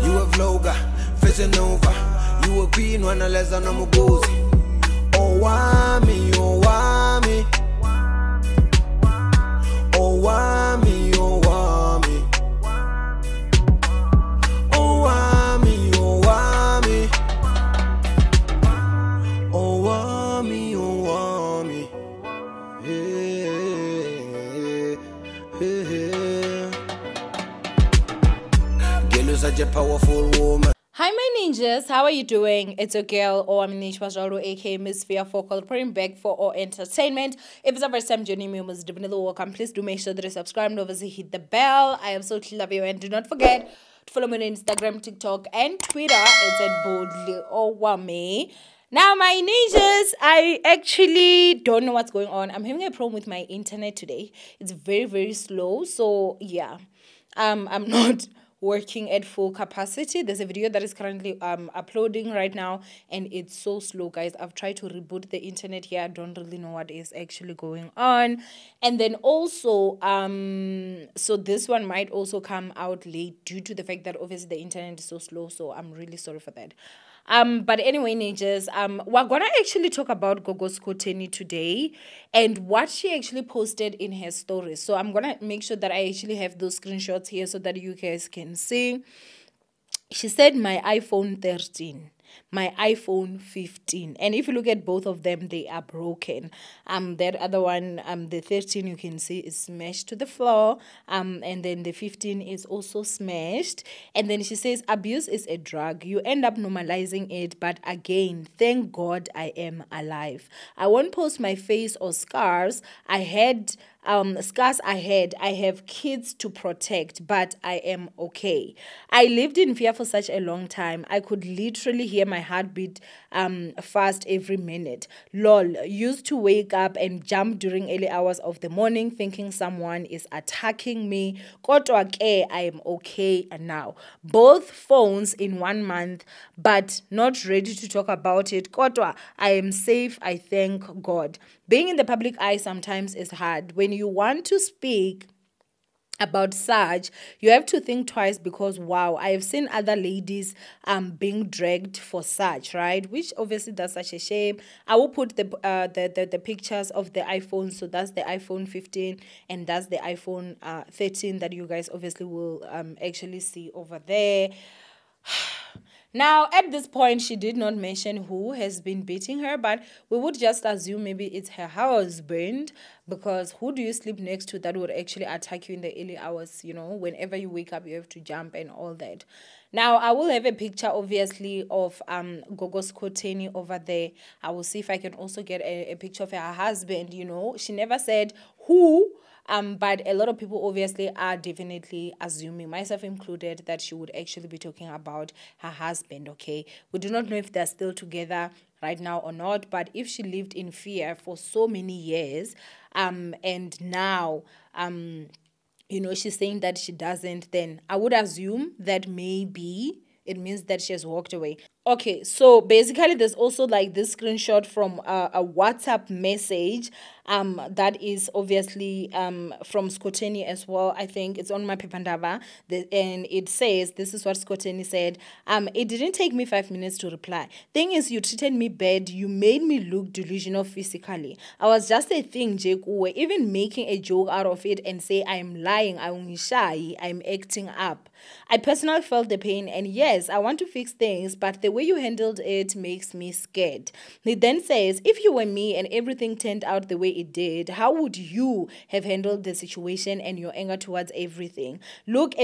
You a vlogger, facing over. You a queen, wanna less than I'm a gozy. Owamie, Owamie. Owamie, Owamie. Owamie, Owamie. Owamie, Owamie. Hey, hey, hey. Girl, you're such a powerful woman. Hi my ninjas, how are you doing? It's your girl Owamie aka Miss Fear Focal, praying back for all entertainment. If it's the first time joining me, most definitely welcome. Please do make sure that you subscribe and obviously hit the bell. I absolutely love you, and do not forget to follow me on Instagram, TikTok, and Twitter. It's at boldly Owamie. Now my ninjas, I actually don't know what's going on. I'm having a problem with my internet today. It's very slow. So yeah, I'm not working at full capacity. There's a video that is currently uploading right now, and it's so slow, guys. I've tried to reboot the internet here. I don't really know what is actually going on. And then also so this one might also come out late due to the fact that obviously the internet is so slow, so I'm really sorry for that. But anyway, ninjas, we're gonna actually talk about Gogo Skhotheni today and what she actually posted in her stories. So I'm gonna make sure that I actually have those screenshots here so that you guys can see. She said, my iPhone 13, my iPhone 15, and if you look at both of them, they are broken. That other one, the 13, you can see is smashed to the floor, and then the 15 is also smashed. And then she says, abuse is a drug, you end up normalizing it, but again, thank God I am alive. I won't post my face or scars I had. I have kids to protect, but I am okay. I lived in fear for such a long time. I could literally hear my heartbeat fast every minute. Lol, used to wake up and jump during early hours of the morning thinking someone is attacking me. Kodwa ke, I am okay now. Both phones in 1 month, but not ready to talk about it. Kodwa, I am safe, I thank God. Being in the public eye sometimes is hard. When you want to speak about such, you have to think twice, because wow, I have seen other ladies being dragged for such, right? Which obviously that's such a shame. I will put the pictures of the iPhone. So that's the iPhone 15 and that's the iPhone 13 that you guys obviously will actually see over there. Now, at this point, she did not mention who has been beating her, but we would just assume maybe it's her husband, because who do you sleep next to that would actually attack you in the early hours? You know, whenever you wake up, you have to jump and all that. Now, I will have a picture, obviously, of Gogo Skhotheni over there. I will see if I can also get a picture of her husband. You know, she never said who. But a lot of people obviously are definitely assuming, myself included, that she would actually be talking about her husband, okay? We do not know if they're still together right now or not, but if she lived in fear for so many years, and now, you know, she's saying that she doesn't, then I would assume that maybe it means that she has walked away. Okay, so basically there's also like this screenshot from a WhatsApp message that is obviously from Skhotheni as well. I think it's on my Pepandava, and it says, this is what Skhotheni said. It didn't take me 5 minutes to reply. Thing is, you treated me bad. You made me look delusional physically. I was just a thing, Jekuwe, even making a joke out of it and say I'm lying, I'm shy, I'm acting up. I personally felt the pain, and yes, I want to fix things, but the way you handled it makes me scared. He then says, if you were me and everything turned out the way it did, how would you have handled the situation and your anger towards everything? Look,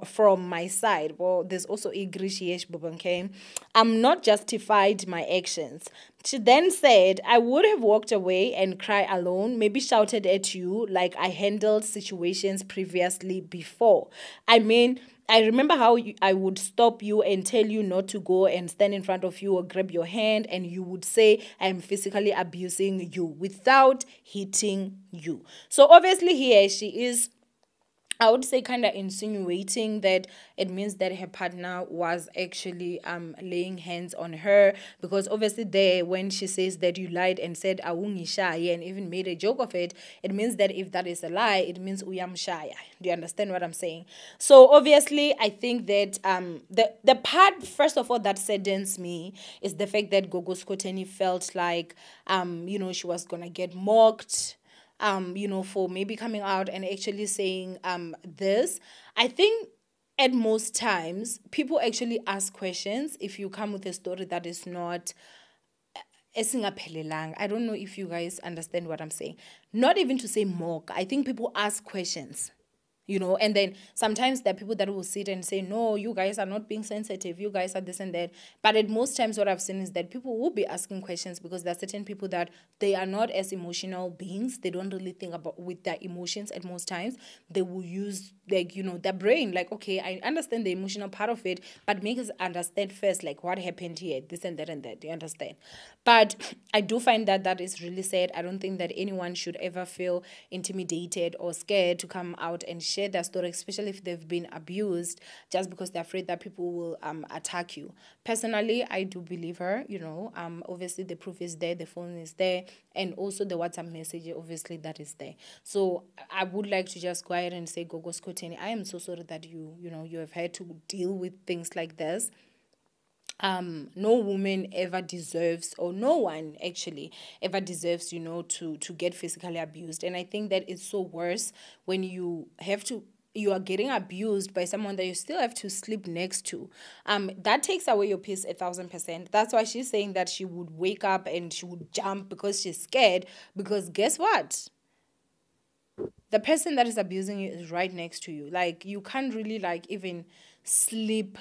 from my side. Well, there's also Igrishiyesh Bubanke. I'm not justified my actions. She then said, I would have walked away and cry alone, maybe shouted at you like I handled situations previously before. I mean, I remember how I would stop you and tell you not to go and stand in front of you or grab your hand, and you would say I'm physically abusing you without hitting you. So obviously here she is I would say kind of insinuating that it means that her partner was actually laying hands on her, because obviously there, when she says that you lied and said awungishaya and even made a joke of it, it means that if that is a lie, it means uyamshaya. Do you understand what I'm saying? So obviously I think that the part, first of all, that saddens me is the fact that Gogo Skhotheni felt like she was gonna get mocked, for maybe coming out and actually saying this. I think at most times people actually ask questions if you come with a story that is not esingaphelelanga. I don't know if you guys understand what I'm saying. Not even to say mock. I think people ask questions. And then sometimes there are people that will sit and say, no, you guys are not being sensitive, you guys are this and that. But at most times what I've seen is that people will be asking questions because there are certain people that they are not as emotional beings. They don't really think about with their emotions at most times. They will use their brain, like, okay, I understand the emotional part of it, but make us understand first, like, what happened here, this and that and that. Do you understand? But I do find that that is really sad. I don't think that anyone should ever feel intimidated or scared to come out and share their story, especially if they've been abused, just because they're afraid that people will attack you. Personally, I do believe her. Obviously the proof is there, the phone is there, and also the WhatsApp message, obviously that is there. So I would like to just go ahead and say, Gogo Skhotheni, I am so sorry that you have had to deal with things like this. No woman ever deserves, or no one actually ever deserves, to get physically abused. And I think that it's so worse when you are getting abused by someone that you still have to sleep next to. That takes away your peace 1,000%. That's why she's saying that she would wake up and she would jump because she's scared, because guess what? The person that is abusing you is right next to you. Like, you can't really even sleep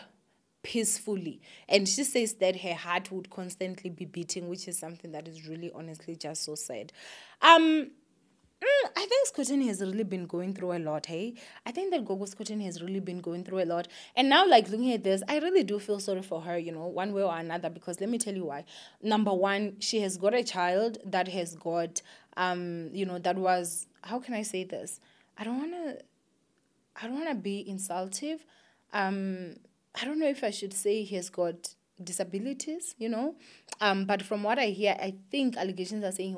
peacefully. And she says that her heart would constantly be beating, which is something that is really honestly just so sad. I think Skhotheni has really been going through a lot, hey? I think that Gogo Skhotheni has really been going through a lot. And now, looking at this, I really do feel sorry for her, one way or another, because let me tell you why. Number one, she has got a child that has got, that was, how can I say this? I don't want to be insultive. I don't know if I should say he has got disabilities, but from what I hear, I think allegations are saying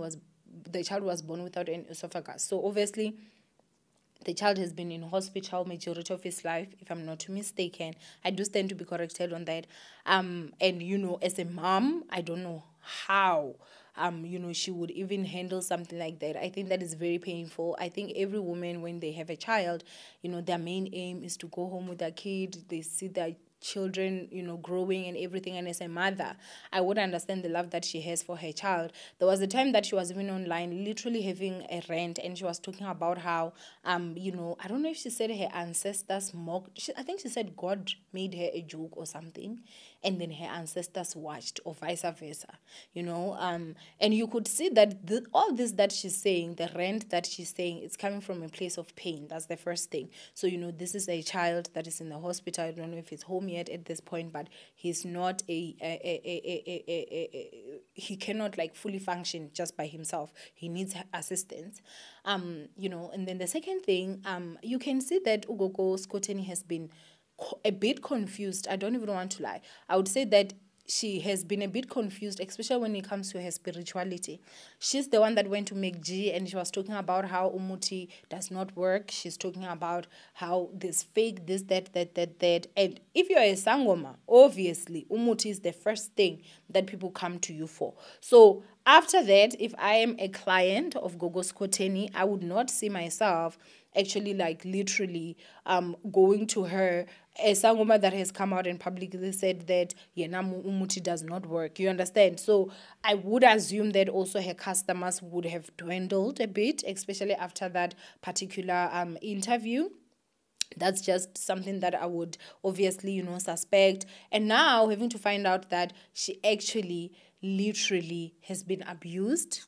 the child was born without an esophagus. So obviously, the child has been in hospital majority of his life, if I'm not mistaken. I do stand to be corrected on that. And as a mom, I don't know how she would even handle something like that. I think that is very painful. I think every woman, when they have a child, their main aim is to go home with their kid. They see their children, growing and everything. And as a mother, I would understand the love that she has for her child. There was a time that she was even online, literally having a rant, and she was talking about how, I don't know if she said her ancestors mocked. I think she said God made her a joke or something, and then her ancestors watched, or vice versa, and you could see that all this that she's saying, the rant that she's saying, it's coming from a place of pain. That's the first thing. So, this is a child that is in the hospital. I don't know if it's home yet at this point, but he's not he cannot fully function just by himself. He needs assistance. And then the second thing, you can see that Gogo Skhotheni has been a bit confused. I don't even want to lie. I would say that she has been a bit confused, especially when it comes to her spirituality. She's the one that went to McG, and she was talking about how Umuti does not work. She's talking about how this fake, this, that. And if you're a Sangoma, obviously, Umuti is the first thing that people come to you for. So after that, if I am a client of Gogo Skhotheni, I would not see myself actually literally going to her, a Sangoma that has come out and publicly said that Umuti does not work. You understand? So I would assume that also her customers would have dwindled a bit, especially after that particular interview. That's just something that I would obviously, suspect. And now having to find out that she actually literally has been abused.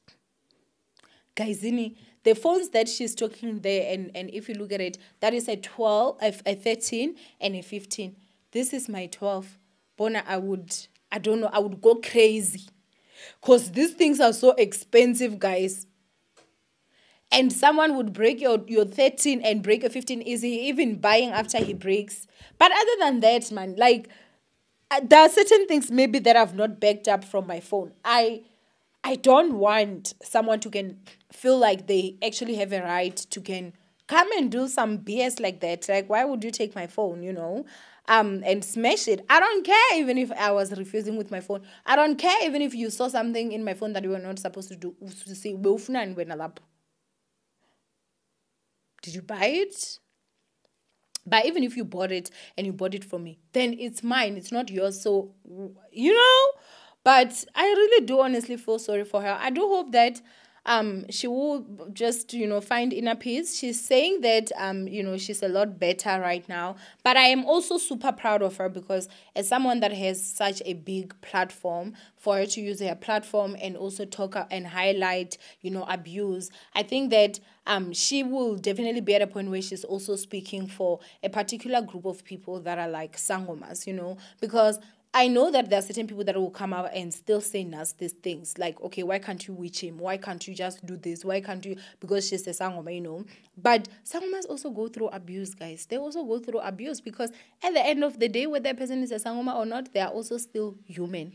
Guysini, the phones that she's talking there, and if you look at it, that is a 12, a 13, and a 15. This is my 12. Bona, I would go crazy. Because these things are so expensive, guys. and someone would break your 13 and break your 15 easy, even buying after he breaks. But other than that, man, like, there are certain things maybe that I've not backed up from my phone. I don't want someone to can feel like they actually have a right to can come and do some BS like that. Like, why would you take my phone, and smash it? I don't care even if I was refusing with my phone. I don't care even if you saw something in my phone that you were not supposed to do. To say, did you buy it? But even if you bought it and you bought it from me, then it's mine. It's not yours. So, But I really do honestly feel sorry for her. I do hope that she will just, find inner peace. She's saying that she's a lot better right now. But I am also super proud of her, because as someone that has such a big platform, for her to use her platform and also talk and highlight, abuse, I think that she will definitely be at a point where she's also speaking for a particular group of people that are like sangomas, because I know that there are certain people that will come out and still say these things like, okay, why can't you witch him? Why can't you just do this? Why can't you? Because she's a sangoma, But sangomas also go through abuse, guys. They also go through abuse, because at the end of the day, whether a person is a sangoma or not, they are also still human.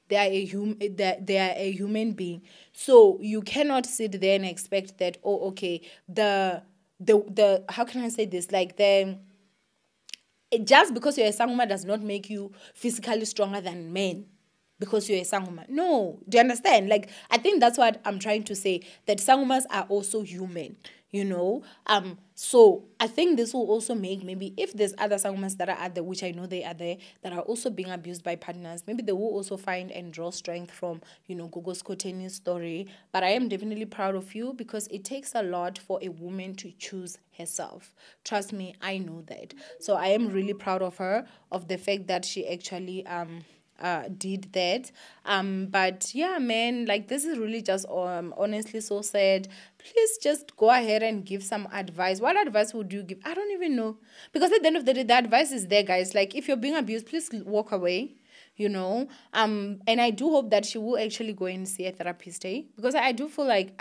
They are a human being. So you cannot sit there and expect that, oh, okay, the how can I say this? Like, just because you're a sangoma does not make you physically stronger than men, because you're a sangoma. No, do you understand? Like, I think that's what I'm trying to say, that sangomas are also human, so I think this will also make, maybe if there's other sangomas that are out there, which I know they are there, that are also being abused by partners, maybe they will also find and draw strength from, Gogo Skhotheni's story. But I am definitely proud of you, because it takes a lot for a woman to choose herself. Trust me, I know that. So I am really proud of her, of the fact that she actually did that. But yeah, man, like, this is really just honestly so sad. Please just go ahead and give some advice. What advice would you give? I don't even know, because at the end of the day, the advice is there, guys. Like, if you're being abused, please walk away. And I do hope that she will actually go and see a therapist, because I do feel like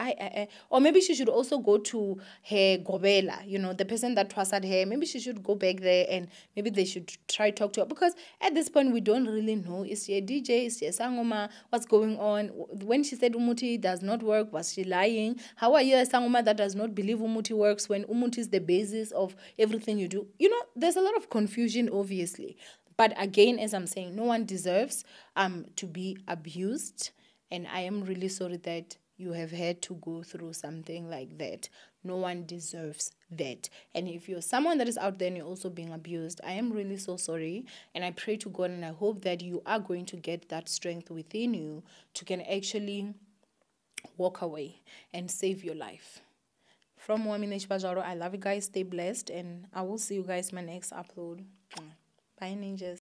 or maybe she should also go to her gobela, the person that trusted her. Maybe she should go back there, and maybe they should try talk to her, because at this point we don't really know, is she a DJ, is she a sangoma, what's going on? When she said umuti does not work, was she lying? How are you a sangoma that does not believe umuti works, when umuti is the basis of everything you do? There's a lot of confusion, obviously. But again, as I'm saying, no one deserves to be abused. And I am really sorry that you have had to go through something like that. No one deserves that. And if you're someone that is out there and you're also being abused, I am really so sorry. And I pray to God, and I hope that you are going to get that strength within you to can actually walk away and save your life. From Owamie, I love you guys. Stay blessed. And I will see you guys in my next upload. Bye, ninjas.